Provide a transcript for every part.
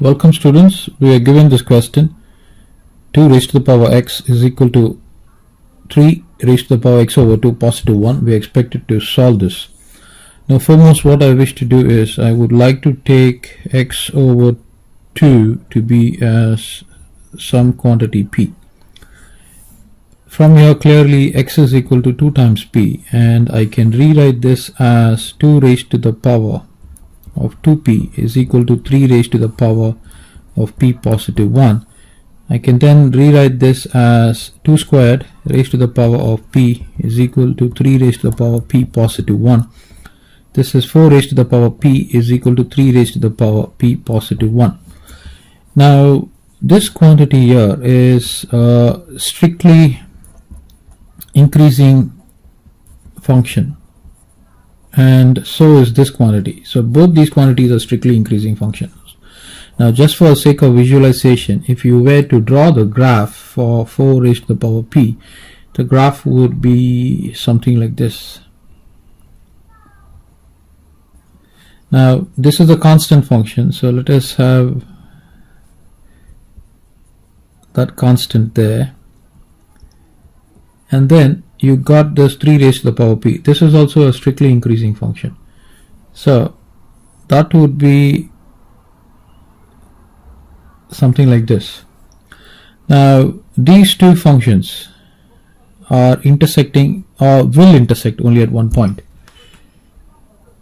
Welcome students, we are given this question 2 raised to the power x is equal to 3 raised to the power x over 2 positive 1. We are expected to solve this. Now foremost what I wish to do is I would like to take x over 2 to be as some quantity p. From here clearly x is equal to 2 times p, and I can rewrite this as 2 raised to the power of 2p is equal to 3 raised to the power of p positive 1. I can then rewrite this as 2 squared raised to the power of p is equal to 3 raised to the power of p positive 1. This is 4 raised to the power of p is equal to 3 raised to the power of p positive 1. Now this quantity here is strictly increasing function, and so is this quantity. So both these quantities are strictly increasing functions. Now just for the sake of visualization, if you were to draw the graph for 4 raised to the power p, the graph would be something like this. Now this is a constant function, so let us have that constant there, and then you got this 3 raised to the power p. This is also a strictly increasing function, so that would be something like this. Now these two functions are intersecting or will intersect only at one point.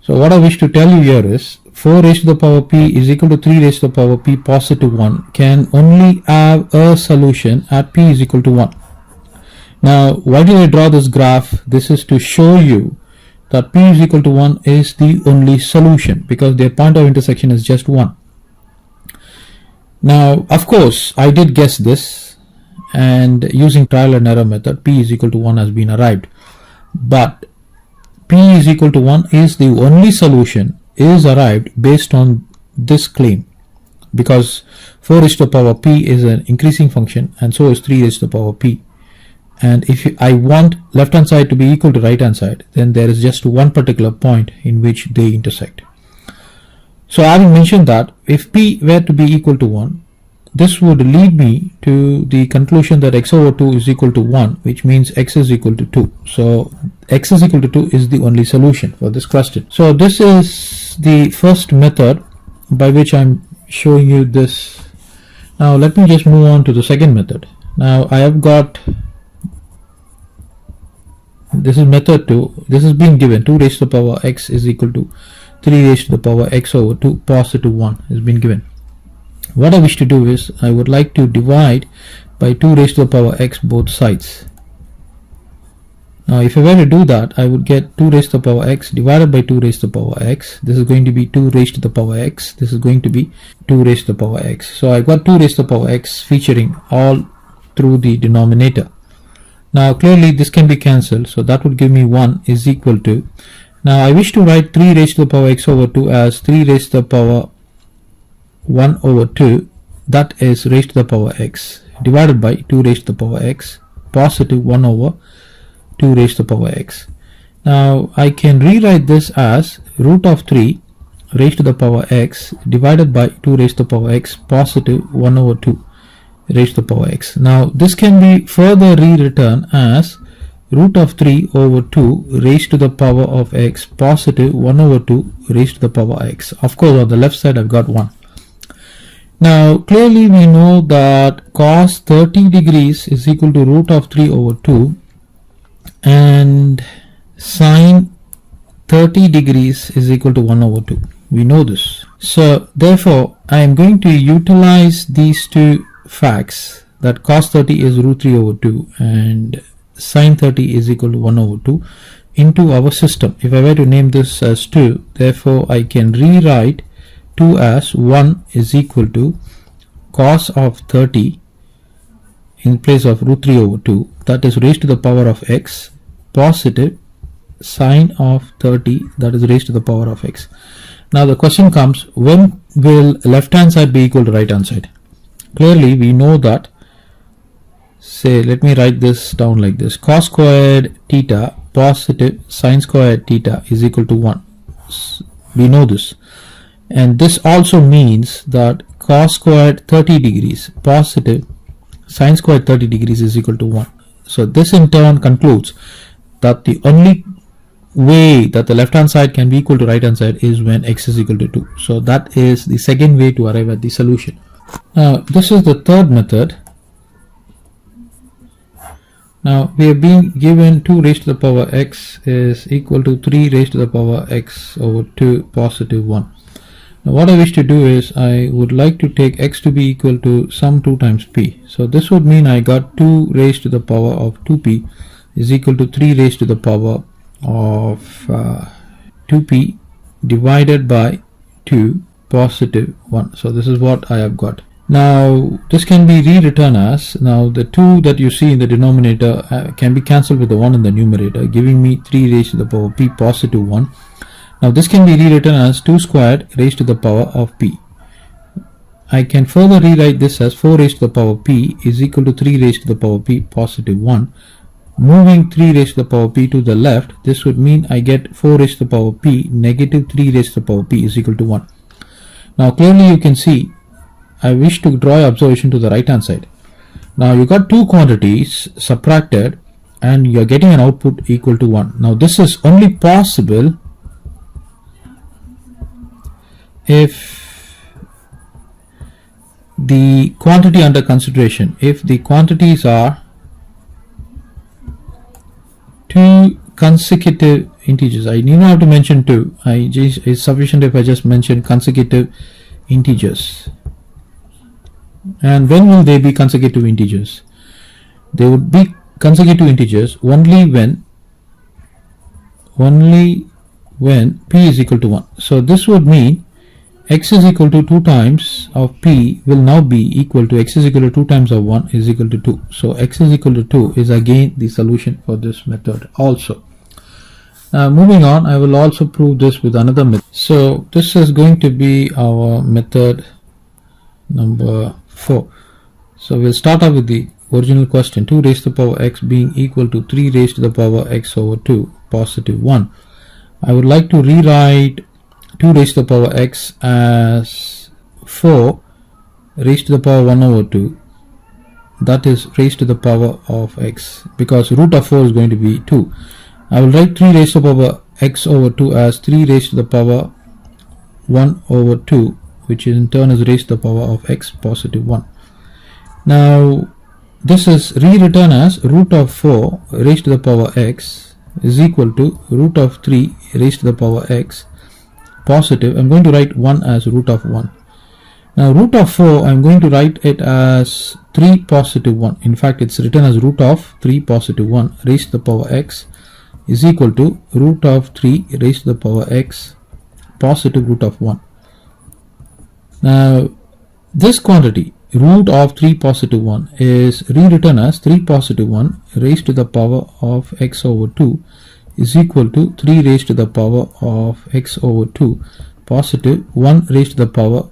So what I wish to tell you here is 4 raised to the power p is equal to 3 raised to the power p positive 1 can only have a solution at p is equal to 1. Now why did I draw this graph? This is to show you that p is equal to 1 is the only solution because their point of intersection is just 1. Now of course I did guess this, and using trial and error method p is equal to 1 has been arrived, but p is equal to 1 is the only solution is arrived based on this claim, because 4 raised to the power p is an increasing function and so is 3 raised to the power p. And if I want left hand side to be equal to right hand side, then there is just one particular point in which they intersect. So having mentioned that, if p were to be equal to 1, this would lead me to the conclusion that x over 2 is equal to 1, which means x is equal to 2. So x is equal to 2 is the only solution for this question. So this is the first method by which I'm showing you this. Now let me just move on to the second method. Now I have got, this is method 2. This is being given 2 raised to the power x is equal to 3 raised to the power x over 2 positive 1 has been given. What I wish to do is I would like to divide by 2 raised to the power x both sides. Now if I were to do that, I would get 2 raised to the power x divided by 2 raised to the power x. This is going to be 2 raised to the power x. This is going to be 2 raised to the power x. So I got 2 raised to the power x featuring all through the denominator. Now clearly this can be cancelled, so that would give me 1 is equal to, now I wish to write 3 raised to the power x over 2 as 3 raised to the power 1 over 2, that is raised to the power x, divided by 2 raised to the power x positive 1 over 2 raised to the power x. Now I can rewrite this as root of 3 raised to the power x divided by 2 raised to the power x positive 1 over 2 raised to the power x. Now this can be further rewritten as root of 3 over 2 raised to the power of x positive 1 over 2 raised to the power x. Of course on the left side I've got 1. Now clearly we know that cos 30 degrees is equal to root of 3 over 2 and sine 30 degrees is equal to 1 over 2. We know this. So therefore I am going to utilize these two facts, that cos 30 is root 3 over 2 and sine 30 is equal to 1 over 2 into our system. If I were to name this as 2, therefore I can rewrite 2 as 1 is equal to cos of 30 in place of root 3 over 2, that is raised to the power of x, positive sine of 30, that is raised to the power of x. Now the question comes, when will left hand side be equal to right hand side? Clearly we know that, say, let me write this down like this, cos squared theta positive sine squared theta is equal to 1. We know this. and this also means that cos squared 30 degrees positive sine squared 30 degrees is equal to 1. So this in turn concludes that the only way that the left hand side can be equal to right hand side is when x is equal to 2. So that is the second way to arrive at the solution. Now this is the third method. Now we have been given 2 raised to the power x is equal to 3 raised to the power x over 2 positive 1. Now what I wish to do is I would like to take x to be equal to sum 2 times p. So this would mean I got 2 raised to the power of 2p is equal to 3 raised to the power of 2p divided by 2 positive 1. So this is what I have got. Now this can be rewritten as, now the 2 that you see in the denominator can be cancelled with the 1 in the numerator, giving me 3 raised to the power p positive 1. Now this can be rewritten as 2 squared raised to the power of p. I can further rewrite this as 4 raised to the power p is equal to 3 raised to the power p positive 1. Moving 3 raised to the power p to the left, this would mean I get 4 raised to the power p negative 3 raised to the power p is equal to 1. Now clearly you can see I wish to draw your observation to the right hand side. Now you got two quantities subtracted and you are getting an output equal to 1. Now this is only possible if the quantity under consideration, if the quantities are two consecutive integers. I need not have to mention 2. It's sufficient if I just mention consecutive integers. And when will they be consecutive integers? They would be consecutive integers only when p is equal to 1. So this would mean x is equal to 2 times of p will now be equal to x is equal to 2 times of 1 is equal to 2. So x is equal to 2 is again the solution for this method also. Now moving on, I will also prove this with another method. So this is going to be our method number 4. So we'll start off with the original question, 2 raised to the power x being equal to 3 raised to the power x over 2 positive 1. I would like to rewrite 2 raised to the power x as 4 raised to the power 1 over 2, that is raised to the power of x, because root of 4 is going to be 2. I will write 3 raised to the power x over 2 as 3 raised to the power 1 over 2, which in turn is raised to the power of x positive 1. Now this is rewritten as root of 4 raised to the power x is equal to root of 3 raised to the power x positive. I'm going to write 1 as root of 1. Now root of 4 I'm going to write it as 3 positive 1. In fact it's written as root of 3 positive 1 raised to the power x is equal to root of 3 raised to the power x positive root of 1. Now this quantity root of 3 positive 1 is rewritten as 3 positive 1 raised to the power of x over 2 is equal to 3 raised to the power of x over 2 positive 1 raised to the power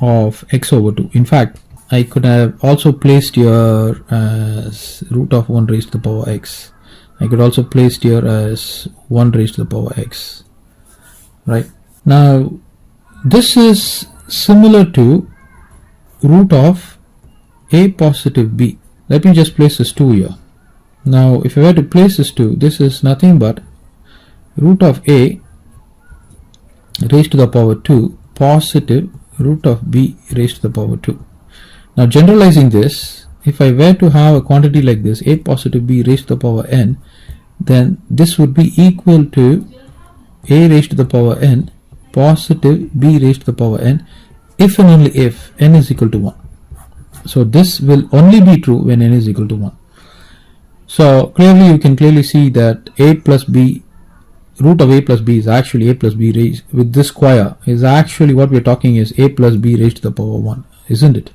of x over 2. In fact, I could have also placed here as root of 1 raised to the power x. I could also place here as 1 raised to the power x. Right. Now this is similar to root of a positive b. Let me just place this 2 here. Now if I were to place this 2, this is nothing but root of a raised to the power 2 positive root of b raised to the power 2. Now generalizing this, if I were to have a quantity like this, a positive b raised to the power n, then this would be equal to a raised to the power n positive b raised to the power n if and only if n is equal to 1. So this will only be true when n is equal to 1. So clearly you can clearly see that a plus b, root of a plus b is actually a plus b raised with this square is actually what we are talking is a plus b raised to the power 1, isn't it?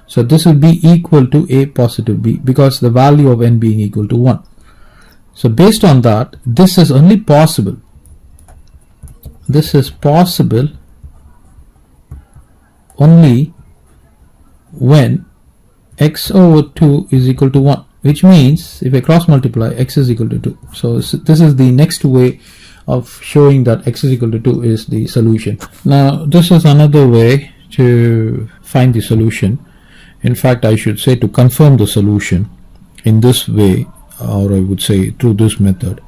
So this will be equal to a positive b because the value of n being equal to 1. So based on that, this is only possible. This is possible only when x over 2 is equal to 1, which means if I cross multiply, x is equal to 2. So this is the next way of showing that x is equal to 2 is the solution. Now this is another way to find the solution. In fact, I should say to confirm the solution in this way, or I would say through this method.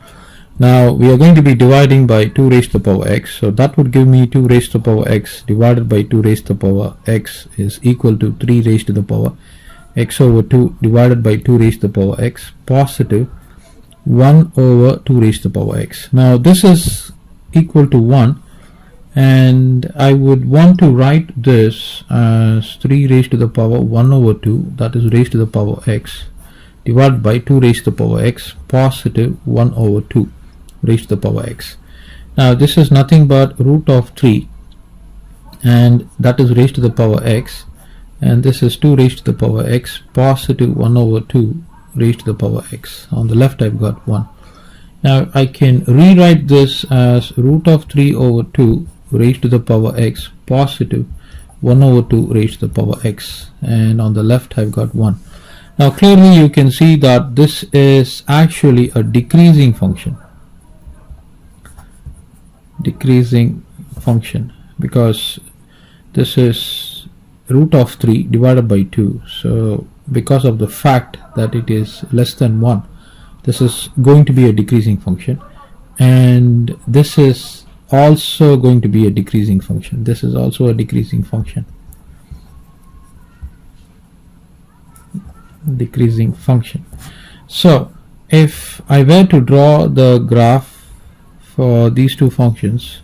Now we are going to be dividing by 2 raised to the power x, so that would give me 2 raised to the power x divided by 2 raised to the power x is equal to 3 raised to the power x over 2 divided by 2 raised to the power x positive 1 over 2 raised to the power x. Now this is equal to 1, and I would want to write this as 3 raised to the power 1 over 2, that is raised to the power x, divided by 2 raised to the power x positive 1 over 2 raised to the power x. Now this is nothing but root of 3, and that is raised to the power x, and this is 2 raised to the power x positive 1 over 2 raised to the power x. On the left I've got 1. Now I can rewrite this as root of 3 over 2 raised to the power x positive 1 over 2 raised to the power x, and on the left I've got 1. Now clearly you can see that this is actually a decreasing function. Decreasing function, because this is root of 3 divided by 2. So because of the fact that it is less than 1, this is going to be a decreasing function, and this is also going to be a decreasing function. This is also a decreasing function. Decreasing function. So if I were to draw the graph for these two functions,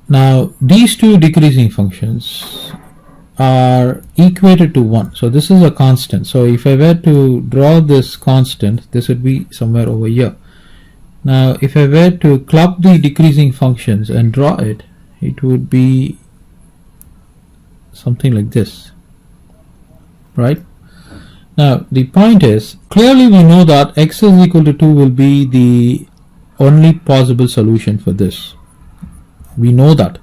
now these two decreasing functions are equated to 1. So this is a constant. So if I were to draw this constant, this would be somewhere over here. Now if I were to club the decreasing functions and draw it, it would be something like this, right? Now the point is, clearly we know that x is equal to 2 will be the only possible solution for this. We know that,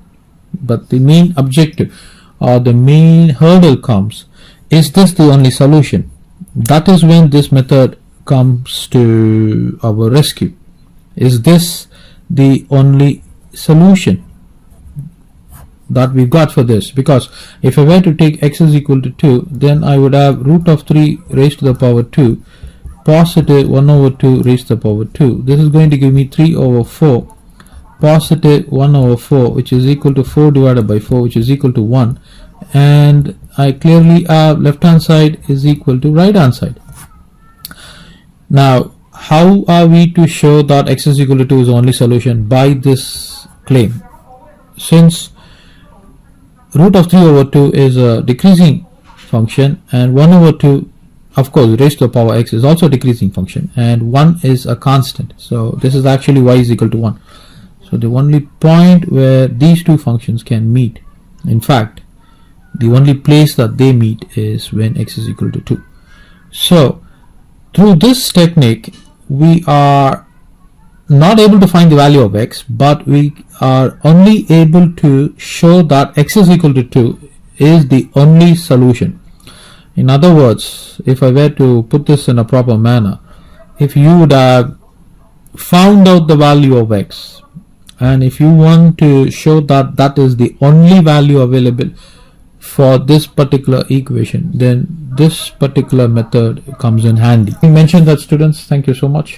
but the main objective or the main hurdle comes, is this the only solution? That is when this method comes to our rescue. Is this the only solution that we've got for this? Because if I were to take x is equal to 2, then I would have root of 3 raised to the power 2 positive 1 over 2 raised to the power 2. This is going to give me 3 over 4 positive 1 over 4, which is equal to 4 divided by 4, which is equal to 1, and I clearly have left hand side is equal to right hand side. Now how are we to show that x is equal to 2 is the only solution? By this claim, since root of 3 over 2 is a decreasing function, and 1 over 2 of course raised to the power x is also a decreasing function, and 1 is a constant, so this is actually y is equal to 1. So the only point where these two functions can meet, in fact the only place that they meet, is when x is equal to 2. So through this technique we are not able to find the value of x, but we are only able to show that x is equal to 2 is the only solution. In other words, if I were to put this in a proper manner, if you would have found out the value of x, and if you want to show that that is the only value available for this particular equation, then this particular method comes in handy. I mentioned that, students. Thank you so much.